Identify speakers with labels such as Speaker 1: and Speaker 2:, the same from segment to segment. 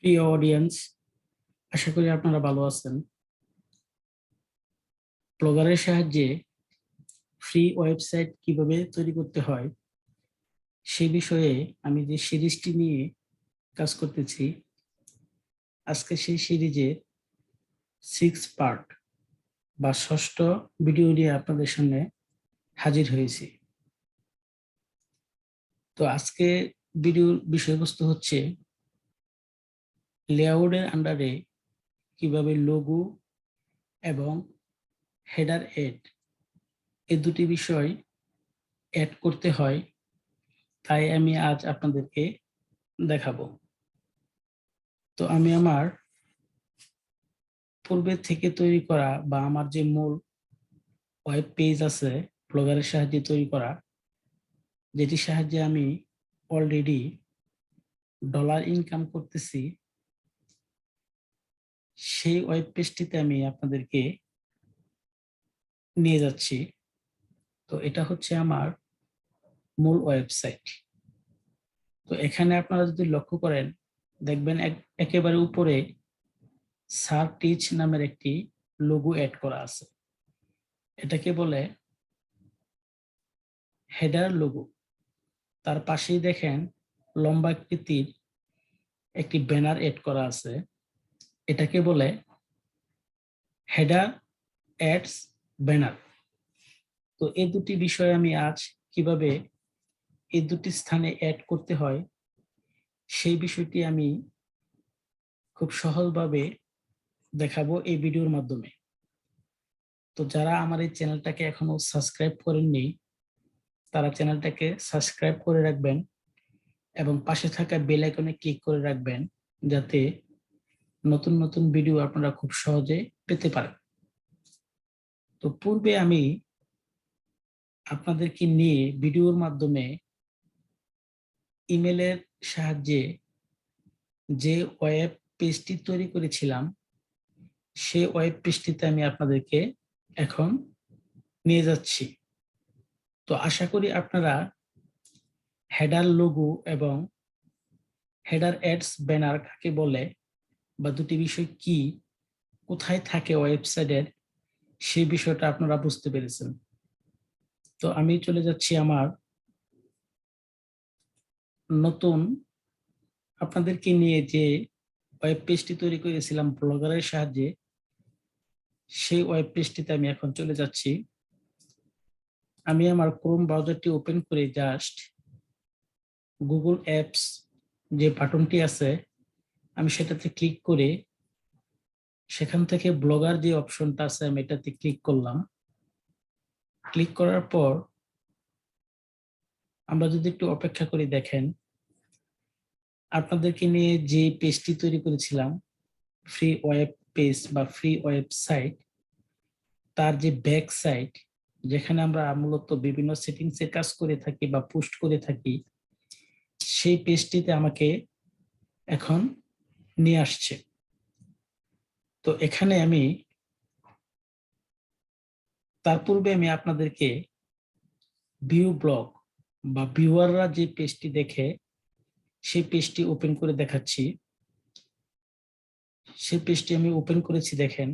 Speaker 1: প্রিয় অডিয়েন্স, আশা করি আপনারা ভালো আছেন। ব্লগারের সাহায্যে ফ্রি ওয়েবসাইট কিভাবে তৈরি করতে হয় সেই বিষয়ে আমি যে সিরিজটি নিয়ে কাজ করতেছি, আজকে সেই সিরিজের 6 পার্ট বা ষষ্ঠ ভিডিও নিয়ে আপনাদের সামনে হাজির হয়েছি। তো আজকে ভিডিওর বিষয়বস্তু হচ্ছে লেআউটের আন্ডারে কিভাবে লোগো এবং হেডার এড এই দুটি বিষয় অ্যাড করতে হয়, তাই আমি আজ আপনাদেরকে দেখাবো। তো আমি আমার পূর্বে থেকে তৈরি করা বা আমার যে মূল ওয়েব পেজ আছে ব্লগারের সাহায্যে তৈরি করা, যেটির সাহায্যে আমি অলরেডি ডলার ইনকাম করতেছি, সেই ওয়েব পেজটিতে আমি আপনাদেরকে নিয়ে যাচ্ছি। তো এটা হচ্ছে আমার মূল ওয়েবসাইট। তো এখানে আপনারা যদি লক্ষ্য করেন, দেখবেন একেবারে উপরে সার টিচ নামের একটি লোগো অ্যাড করা আছে। এটাকে বলে হেডার লোগো। তার পাশেই দেখেন লম্বা আকৃতির একটি ব্যানার এড করা আছে, এটাকে বলে হেডার অ্যাডস ব্যানার। তো এই দুটি বিষয় আমি আজ কিভাবে এই দুটি স্থানে অ্যাড করতে হয় সেই বিষয়টি আমি খুব সহজভাবে দেখাবো এই ভিডিওর মাধ্যমে। তো যারা আমার এই চ্যানেলটাকে এখনো সাবস্ক্রাইব করেননি, তারা চ্যানেলটাকে সাবস্ক্রাইব করে রাখবেন এবং পাশে থাকা বেল আইকনে ক্লিক করে রাখবেন, যাতে নতুন নতুন ভিডিও আপনারা খুব সহজে পেতে পারেন। তো পূর্বে আমি আপনাদেরকে নিয়ে ভিডিওর মাধ্যমে ইমেলের সাহায্যে যে ওয়েব পেজটি তৈরি করেছিলাম, সেই ওয়েব পেজটিতে আমি আপনাদেরকে এখন নিয়ে যাচ্ছি। তো আশা করি আপনারা হেডার লোগো এবং হেডার অ্যাডস ব্যানার কাকে বলে বা দুটি বিষয় কি, কোথায় থাকে ওয়েবসাইটের, সেই বিষয়টা আপনারা বুঝতে পেরেছেন। তো আমি চলে যাচ্ছি আমার নতুন আপনাদেরকে নিয়ে যে ওয়েব পেজটি তৈরি করেছিলাম ব্লগারের সাহায্যে, সেই ওয়েব পেজটিতে আমি এখন চলে যাচ্ছি। আমি আমার ক্রোম ব্রাউজারটি ওপেন করে জাস্ট গুগল অ্যাপস যে বাটনটি আছে আমি সেটাতে ক্লিক করে সেখান থেকে ব্লগার যে অপশনটা আছে আমি এটাতে ক্লিক করলাম। ক্লিক করার পর আমরা যদি একটু অপেক্ষা করি, দেখেন আপনাদেরকে নিয়ে যে পেজটি তৈরি করেছিলাম ফ্রি ওয়েব পেজ বা ফ্রি ওয়েবসাইট, তার যে ব্যাক সাইট যেখানে আমরা মূলত বিভিন্ন সেটিংস এর কাজ করে থাকি বা পোস্ট করে থাকি, সেই পেজটিতে আমাকে এখন নিয়ে আসছে। তো এখানে আমি তার পূর্বে আমি আপনাদেরকে ভিউ ব্লগ বা ভিউয়াররা যে পেজটি দেখে সেই পেজটি ওপেন করে দেখাচ্ছি। সেই পেজটি আমি ওপেন করেছি, দেখেন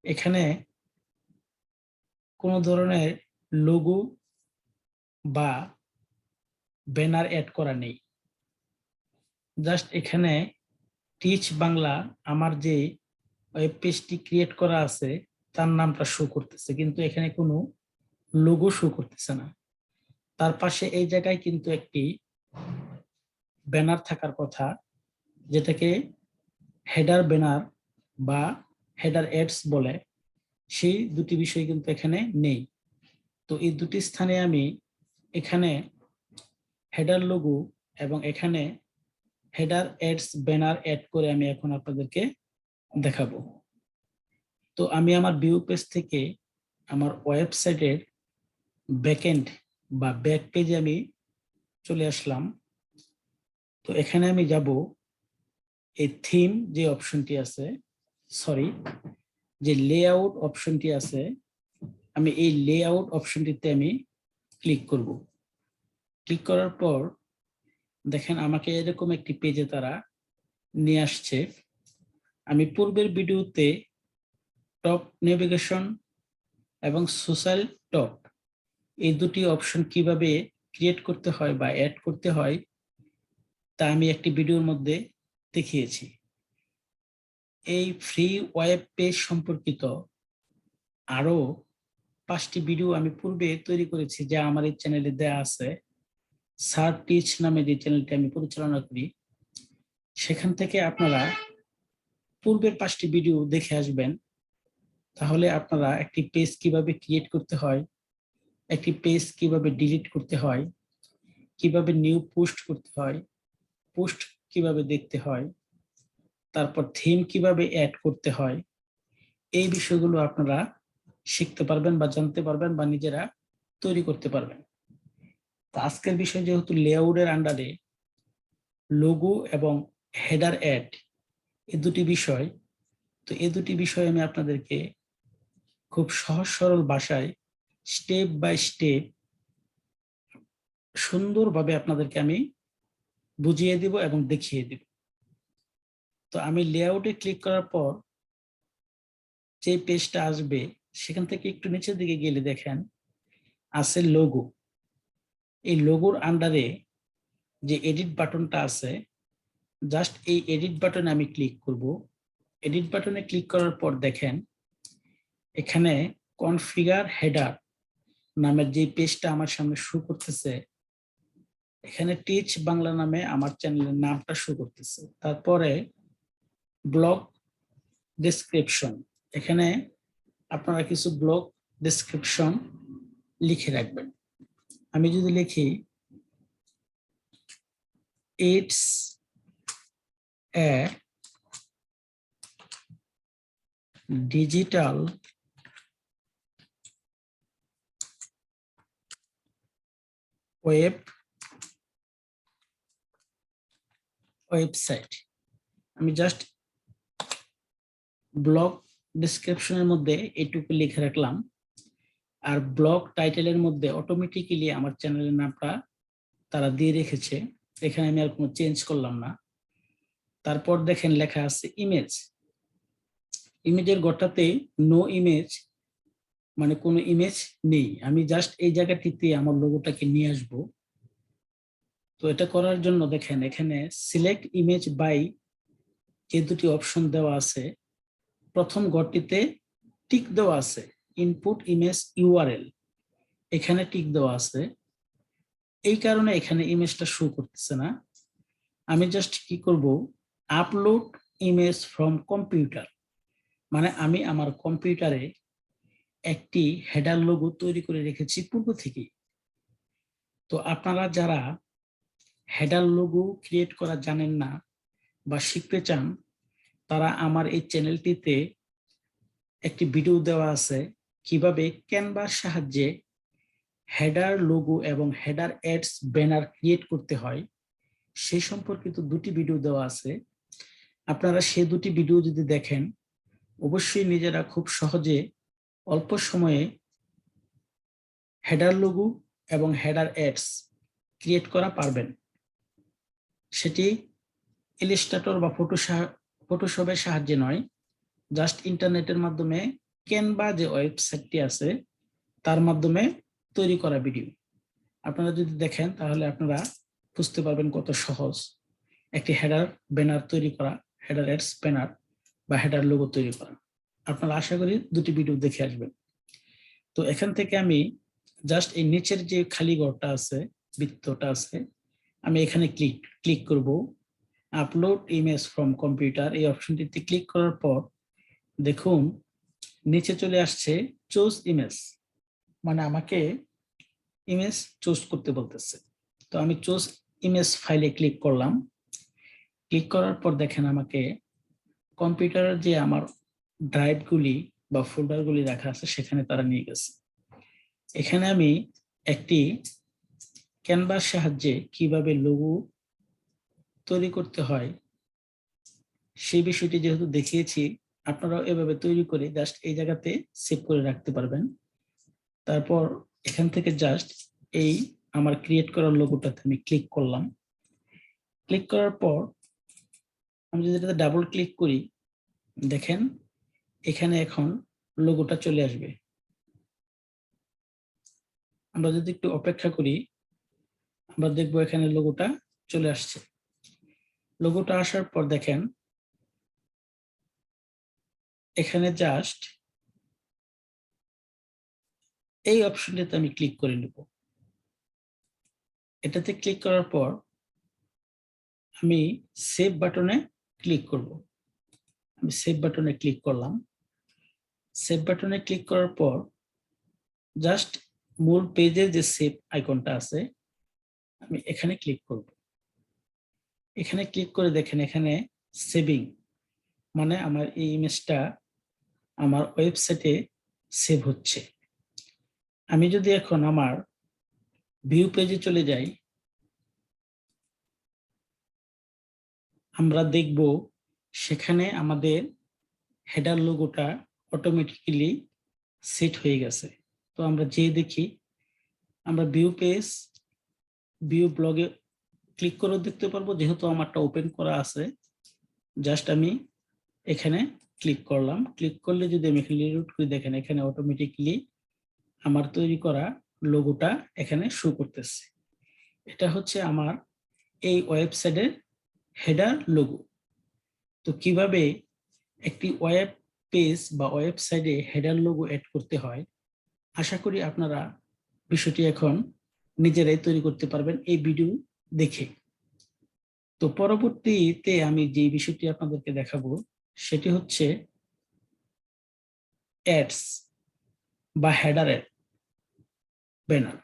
Speaker 1: এখানে কোনো ধরনের লোগো বা ব্যানার অ্যাড করা নেই। জাস্ট এখানে টিচ বাংলা আমার যে ওয়েব পেজটি ক্রিয়েট করা আছে তার নামটা শো করতেছে, কিন্তু এখানে কোনো লোগো শো করতেছে না। তার পাশে এই জায়গায় কিন্তু একটি ব্যানার থাকার কথা, যেটাকে হেডার ব্যানার বা হেডার অ্যাডস বলে, সেই দুটি বিষয় কিন্তু এখানে নেই। তো এই দুটি স্থানে আমি এখানে হেডার লোগো এবং এখানে হেডার অ্যাডস ব্যানার অ্যাড করে আমি এখন আপনাদেরকে দেখাবো। তো আমি আমার ভিউ পেজ থেকে আমার ওয়েবসাইটের ব্যাকএন্ড বা ব্যাক পেজে আমি চলে আসলাম। তো এখানে আমি যাব এই থিম যে অপশনটি আছে, সরি যে লেআউট অপশনটি আছে, আমি এই লেআউট অপশনটিতে আমি ক্লিক করব। ক্লিক করার পর দেখেন আমাকে এরকম একটি পেজে তারা নিয়ে আসছে। আমি পূর্বের ভিডিওতে টপ নেভিগেশন এবং সোশ্যাল টপ এই দুটি অপশন কিভাবে ক্রিয়েট করতে হয় বা অ্যাড করতে হয় তা আমি একটি ভিডিওর মধ্যে দেখিয়েছি। এই ফ্রি ওয়েব পেজ সম্পর্কিত আরো 5টি ভিডিও আমি পূর্বে তৈরি করেছি, যা আমার এই চ্যানেলে দেয়া আছে। স্যার টিচ নামে যে চ্যানেলটি আমি পরিচালনা করি, সেখান থেকে আপনারা পূর্বের 5টি ভিডিও দেখে আসবেন। তাহলে আপনারা একটি পেজ কিভাবে ক্রিয়েট করতে হয়, একটি পেজ কিভাবে ডিলিট করতে হয়, কিভাবে নিউ পোস্ট করতে হয়, পোস্ট কিভাবে দেখতে হয়, তারপর থিম কিভাবে অ্যাড করতে হয়, এই বিষয়গুলো আপনারা শিখতে পারবেন বা জানতে পারবেন বা নিজেরা তৈরি করতে পারবেন। তো আজকের বিষয় যেহেতু লেআউটের আন্ডারে লোগো এবং হেডার অ্যাড এই দুটি বিষয়, তো এই দুটি বিষয় আমি আপনাদেরকে খুব সহজ সরল ভাষায় স্টেপ বাই স্টেপ সুন্দরভাবে আপনাদেরকে আমি বুঝিয়ে দিব এবং দেখিয়ে দিব। তো আমি লেআউটে ক্লিক করার পর যে পেজটা আসবে, সেখান থেকে একটু নিচের দিকে গেলে দেখেন আছে লোগো। এই লোগোর আন্ডারে যে এডিট বাটনটা আছে, জাস্ট এই এডিট বাটনে আমি ক্লিক করব। এডিট বাটনে ক্লিক করার পর দেখেন এখানে কনফিগার হেডার নামের যে পেজটা আমার সামনে শো করতেছে, এখানে টিচ বাংলা নামে আমার চ্যানেলের নামটা শো করতেছে। তারপরে ব্লগ ডেসক্রিপশন, এখানে আপনারা কিছু ব্লগ ডেসক্রিপশন লিখে রাখবেন। আমি যদি লিখি ইটস এ ডিজিটাল ওয়েবসাইট, আমি জাস্ট ব্লগ ডেসক্রিপশনের মধ্যে এইটুকু লিখে রাখলাম। আর ব্লগ টাইটেলের মধ্যে অটোমেটিক্যালি আমার চ্যানেলের নামটা তারা দিয়ে রেখেছে, এখানে আমি আর কোনো চেঞ্জ করলাম না। তারপর দেখেন লেখা আছে ইমেজ। ইমেজের ঘরটাতে নো ইমেজ, মানে কোনো ইমেজ নেই। আমি জাস্ট এই জায়গাটিতে আমার লোগোটাকে নিয়ে আসব। তো এটা করার জন্য দেখেন এখানে সিলেক্ট ইমেজ বাই যে দুটি অপশন দেওয়া আছে, প্রথম ঘরটিতে টিক দেওয়া আছে ইনপুট ইমেজ ইউআরএল, এখানে টিক দেওয়া আছে। এই কারণে এখানে ইমেজটা শো করতেছে না। আমি জাস্ট কি করব, আপলোড ইমেজ ফ্রম কম্পিউটার, মানে আমি আমার কম্পিউটারে একটি হেডার লোগো তৈরি করে রেখেছি পূর্ব থেকেই। তো আপনারা যারা হেডার লোগো ক্রিয়েট করা জানেন না বা শিখতে চান, তারা আমার এই চ্যানেলটিতে একটি ভিডিও দেওয়া আছে কিভাবে ক্যানভার সাহায্যে হেডার লোগো এবং হেডার অ্যাডস ব্যানার ক্রিয়েট করতে হয়, সেই সম্পর্কিত দুটি ভিডিও দেওয়া আছে। আপনারা সেই দুটি ভিডিও যদি দেখেন, অবশ্যই নিজেরা খুব সহজে অল্প সময়ে হেডার লোগো এবং হেডার অ্যাডস ক্রিয়েট করা পারবেন। সেটি ইলাস্ট্রেটর বা ফটোশপের সাহায্যে নয়, জাস্ট ইন্টারনেটের মাধ্যমে ক্যানভা যে ওয়েবসাইটটি আছে তার মাধ্যমে তৈরি করা ভিডিও। আপনারা যদি দেখেন তাহলে আপনারা বুঝতে পারবেন কত সহজ একটি হেডার ব্যানার তৈরি করা, হেডার অ্যাডস ব্যানার বা হেডার লোগো তৈরি করা। আপনারা আশা করি দুটি ভিডিও দেখে আসবেন। তো এখান থেকে আমি জাস্ট এই নিচের যে খালি ঘরটা আছে, বৃত্তটা আছে, আমি এখানে ক্লিক করব। আপলোড ইমেজ ফ্রম কম্পিউটার এই অপশনটিতে ক্লিক করার পর দেখুন নিচে চলে আসছে চুজ ইমেজ, মানে আমাকে ইমেজ চুজ করতে বলতেছে। তো আমি চুজ ইমেজ ফাইলে ক্লিক করলাম। ক্লিক করার পর দেখেন আমাকে কম্পিউটারের যে আমার ড্রাইভগুলি বা ফোল্ডারগুলি রাখা আছে সেখানে তারা নিয়ে গেছে। এখানে আমি একটি ক্যানভার সাহায্যে কিভাবে লোগো তৈরি করতে হয় সেই বিষয়টি যেহেতু দেখিয়েছি, আপনারাও এভাবে তৈরি করে জাস্ট এই জায়গাতে সেভ করে রাখতে পারবেন। তারপর এখান থেকে জাস্ট এই আমার ক্রিয়েট করার লোগোটাতে আমি ক্লিক করলাম। ক্লিক করার পর আমি যদি এটাতে ডাবল ক্লিক করি, দেখেন এখানে এখন লোগোটা চলে আসবে। আমরা যদি একটু অপেক্ষা করি, আমরা দেখবো এখানে লোগোটা চলে আসছে। লোগোটা আসার পর দেখেন এখানে জাস্ট এই অপশনটাতে আমি ক্লিক করে নেব। এটাতে ক্লিক করার পর আমি সেভ বাটনে ক্লিক করব। আমি সেভ বাটনে ক্লিক করলাম। সেভ বাটনে ক্লিক করার পর জাস্ট মূল পেজের যে সেভ আইকনটা আছে আমি এখানে ক্লিক করব। এখানে ক্লিক করে দেখেন এখানে সেভিং, মানে আমার এই ইমেজটা আমার ওয়েবসাইটে সেভ হচ্ছে। আমি যদি এখন আমার ভিউ পেজে চলে যাই, আমরা দেখব সেখানে আমাদের হেডার লোগোটা অটোমেটিক্যালি সেট হয়ে গেছে। তো আমরা যে দেখি, আমরা ভিউ পেজ, ভিউ ব্লগে ক্লিক করেও দেখতে পারবো, যেহেতু আমারটা ওপেন করা আছে। জাস্ট আমি এখানে ক্লিক করলাম। ক্লিক করলে যদি আমি এখানে রিলোড করে দেখেন এখানে অটোমেটিক্যালি আমার তৈরি করা লোগোটা এখানে শো করতেছে। এটা হচ্ছে আমার এই ওয়েবসাইটের হেডার লোগো। তো কিভাবে একটি ওয়েব পেজ বা ওয়েবসাইটে হেডার লোগো অ্যাড করতে হয়, আশা করি আপনারা বিষয়টি এখন নিজেরাই তৈরি করতে পারবেন এই ভিডিও দেখে। তো পরবর্তীতে আমি যে বিষয়টি আপনাদেরকে দেখাবো সেটি হচ্ছে অ্যাডস বা হেডার অ্যাড, ব্যানার।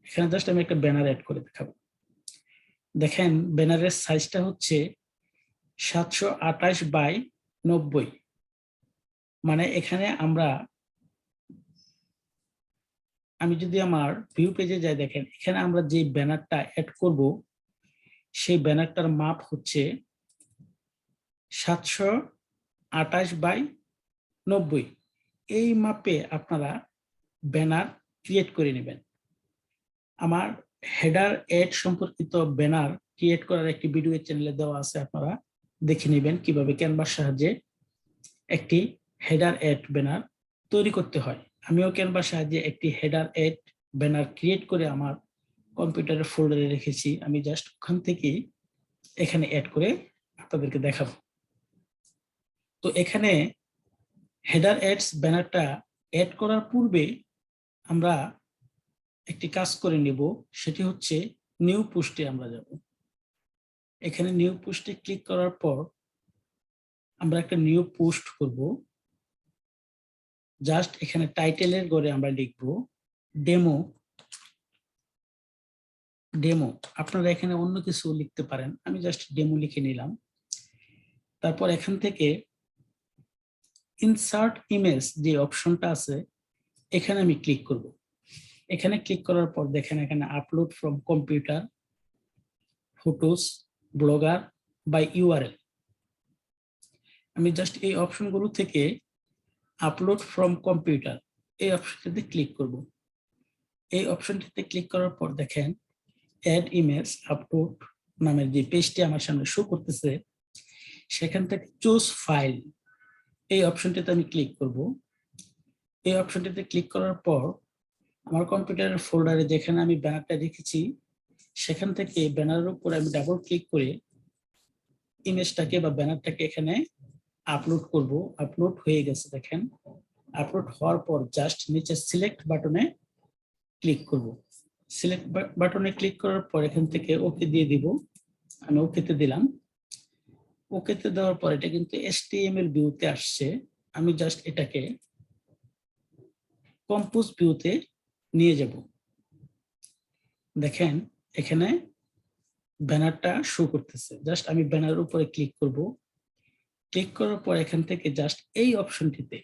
Speaker 1: এখানে জাস্ট আমি একটা ব্যানার অ্যাড করে দেখাবো। দেখেন ব্যানারের সাইজটা হচ্ছে 728 বাই 90। মানে এখানে আমি যদি আমার ভিউ পেজে যাই, দেখেন এখানে আমরা যে ব্যানারটা অ্যাড করব সেই ব্যানারটার মাপ হচ্ছে 728 বাই 90। এই মাপে আপনারা ব্যানার ক্রিয়েট করে নেবেন। আমার হেডার অ্যাড সম্পর্কিত ব্যানার ক্রিয়েট করার একটি ভিডিও চ্যানেলে দেওয়া আছে, আপনারা দেখে নেবেন কিভাবে ক্যানভার সাহায্যে একটি হেডার অ্যাড ব্যানার তৈরি করতে হয়। আমিও ক্যানভার সাহায্যে একটি হেডার অ্যাড ব্যানার ক্রিয়েট করে আমার কম্পিউটারের ফোল্ডারে রেখেছি। আমি জাস্ট ওখান থেকে এখানে অ্যাড করে আপনাদেরকে দেখাবো। তো এখানে হেডার অ্যাডস ব্যানারটা অ্যাড করার পূর্বে আমরা একটি কাজ করে নেব, সেটি হচ্ছে নিউ পোস্টে আমরা যাব। এখানে নিউ পোস্টে ক্লিক করার পর আমরা একটা নিউ পোস্ট করব। জাস্ট এখানে টাইটেলের ঘরে আমরা লিখব ডেমো। ডেমো আপনারা এখানে অন্য কিছু লিখতে পারেন, আমি জাস্ট ডেমো লিখে নিলাম। তারপর এখান থেকে ইনসার্ট ইমেজ যে অপশনটা আছে এখানে আমি ক্লিক করব। এখানে ক্লিক করার পর দেখেন এখানে upload from computer, photos, blogger বা ইউআরএল। আমি জাস্ট এই অপশনগুলো থেকে আপলোড ফ্রম কম্পিউটার এই অপশনটিতে ক্লিক করব। এই অপশনটিতে ক্লিক করার পর দেখেন অ্যাড ইমেজ আপলোড নামের যে পেজটি আমার সামনে শো করতেছে, সেখান থেকে চুজ ফাইল এই অপশনটিতে আমি ক্লিক করব। এই অপশনটিতে ক্লিক করার পর আমার কম্পিউটারের ফোল্ডারে যেখানে আমি ব্যানারটা রেখেছি সেখান থেকে ব্যানারের উপর আমি ডাবল ক্লিক করে ইমেজটাকে বা ব্যানারটাকে এখানে আপলোড করব। আপলোড হয়ে গেছে দেখেন। আপলোড হওয়ার পর জাস্ট নিচে সিলেক্ট বাটনে ক্লিক করব। সিলেক্ট বাটনে ক্লিক করার পর এখান থেকে ওকে দিয়ে দিব। আমি ওকেতে দিলাম। ওকেতে দেওয়ার পর এটা কিন্তু HTML ভিউতে আসছে। আমি জাস্ট এটাকে কম্পোজ ভিউতে নিয়ে যাব। দেখেন এখানে ব্যানারটা শো করতেছে। জাস্ট আমি ব্যানারের উপরে ক্লিক করব। ক্লিক করার পর এখান থেকে জাস্ট এই অপশনটিতে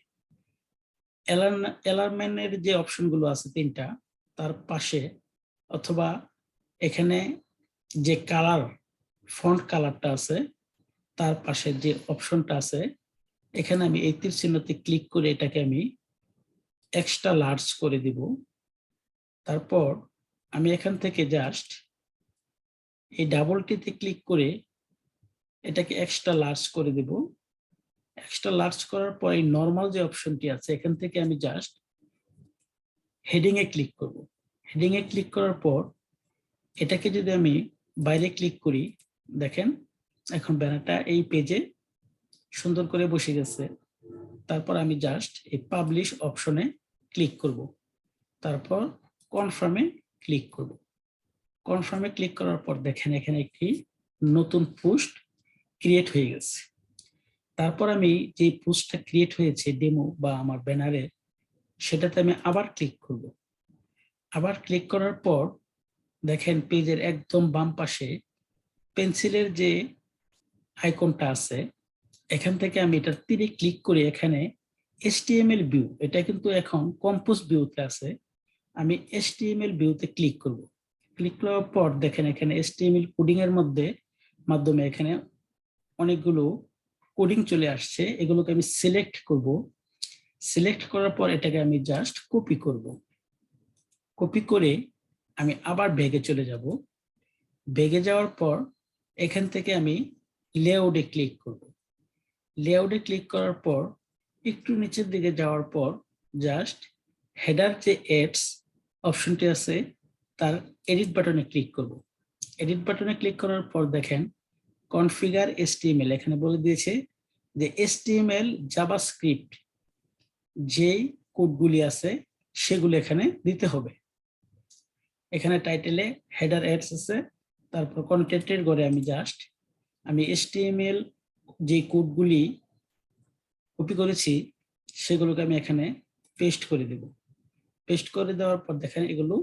Speaker 1: অ্যালাইনমেন্টের যে অপশনগুলো আছে তিনটা, তার পাশে অথবা এখানে যে কালার, ফন্ট কালারটা আছে তার পাশে যে অপশনটা আছে এখানে আমি এই তীর চিহ্নতে ক্লিক করে এটাকে আমি এক্সট্রা লার্জ করে দিব। তারপর আমি এখান থেকে জাস্ট এই ডাবলটিতে ক্লিক করে এটাকে এক্সট্রা লার্জ করে দেব। এক্সট্রা লার্জ করার পর এই নর্মাল যে অপশনটি আছে এখান থেকে আমি জাস্ট হেডিং এ ক্লিক করব। হেডিং এ ক্লিক করার পর এটাকে যদি আমি বাইরে ক্লিক করি, দেখেন এখন ব্যানারটা এই পেজে সুন্দর করে বসে গেছে। তারপর আমি জাস্ট এই পাবলিশ অপশনে ক্লিক করব, তারপর কনফার্মে ক্লিক করব। কনফার্মে ক্লিক করার পর দেখেন এখানে একটি নতুন পোস্ট ক্রিয়েট হয়ে গেছে। তারপর আমি যে পোস্টটা ক্রিয়েট হয়েছে ডেমো বা আমার ব্যানারে, সেটাতে আমি আবার ক্লিক করব। আবার ক্লিক করার পর দেখেন পেজের একদম বাম পাশে পেন্সিলের যে আইকনটা আছে, এখান থেকে আমি এটা তীরে ক্লিক করে এখানে HTML ভিউ, এটা কিন্তু এখন কম্পোজ ভিউতে আছে, আমি HTML ভিউতে ক্লিক করব। ক্লিক করার পর দেখেন এখানে HTML কোডিং এর মাধ্যমে এখানে অনেকগুলো কোডিং চলে আসছে, এগুলোকে আমি সিলেক্ট করব। সিলেক্ট করার পর এটাকে আমি জাস্ট কপি করব। কপি করে আমি আবার ব্যাগে চলে যাব। ব্যাগে যাওয়ার পর এখান থেকে আমি লেআউটে ক্লিক করব। লেআউটে ক্লিক করার পর একটু নিচের দিকে যাওয়ার পর জাস্ট হেডার যে এডস অপশনটি আছে তার এডিট বাটনে ক্লিক করব। এডিট বাটনে ক্লিক করার পর দেখেন কনফিগার HTML, এখানে বলে দিয়েছে যে HTML জাভাস্ক্রিপ্ট যে কোডগুলি আছে সেগুলো এখানে দিতে হবে। এখানে টাইটেলে হেডার এডস আছে, তারপর কন্টেন্টের ঘরে আমি HTML যে কোডগুলি কপি করেছি সেগুলোকে আমি এখানে পেস্ট করে দেব। পেস্ট করে দেওয়ার পর দেখেন এগুলো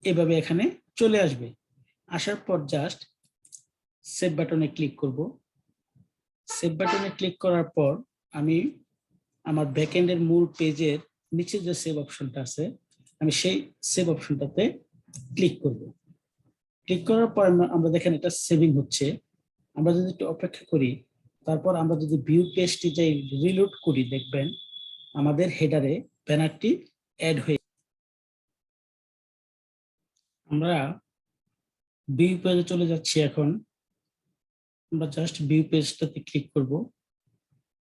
Speaker 1: এভাবে এখানে চলে আসবে। আসার পর জাস্ট সেভ বাটনে ক্লিক করব। সেভ বাটনে ক্লিক করার পর আমি আমার ব্যাকএন্ডের মূল পেজের নিচে যে সেভ অপশনটা আছে আমি সেই সেভ অপশনটাতে ক্লিক করব। ক্লিক করার পর আমরা দেখেন এটা সেভিং হচ্ছে। আমরা যদি একটু অপেক্ষা করি, তারপর আমরা যদি ভিউ পেজটি যাই রিলোড করি, দেখবেন আমাদের হেডারে ব্যানারটি অ্যাড হয়ে। আমরা ভিউ পেজে চলে যাচ্ছি। এখন আমরা জাস্ট ভিউ পেজটাতে ক্লিক করব।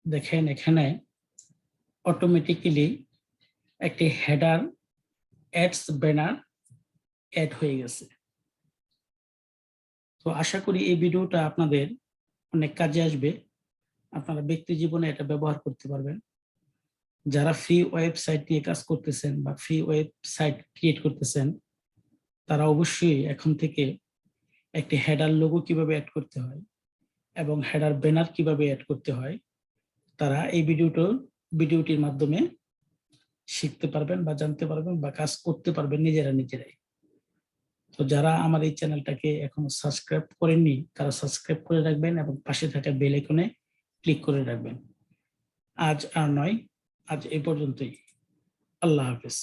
Speaker 1: দেখেন এখানে অটোমেটিক্যালি একটি হেডার অ্যাডস ব্যানার অ্যাড হয়ে গেছে। তো আশা করি এই ভিডিওটা আপনাদের অনেক কাজে আসবে, আপনারা ব্যক্তি জীবনে এটা ব্যবহার করতে পারবেন। যারা ফ্রি ওয়েবসাইট নিয়ে কাজ করতেছেন বা ফ্রি ওয়েবসাইট ক্রিয়েট করতেছেন, তারা অবশ্যই এখন থেকে একটি হেডার লোগো কিভাবে অ্যাড করতে হয় এবং হেডার ব্যানার কিভাবে অ্যাড করতে হয় তারা এই ভিডিওটির মাধ্যমে শিখতে পারবেন বা জানতে পারবেন বা কাজ করতে পারবেন নিজেরাই। তো যারা আমার এই চ্যানেলটাকে এখনো সাবস্ক্রাইব করেননি তারা সাবস্ক্রাইব করে রাখবেন এবং পাশে থাকা বেল আইকনে ক্লিক করে রাখবেন। আজ আর নয়, আজ এই পর্যন্তই। আল্লাহ হাফেজ।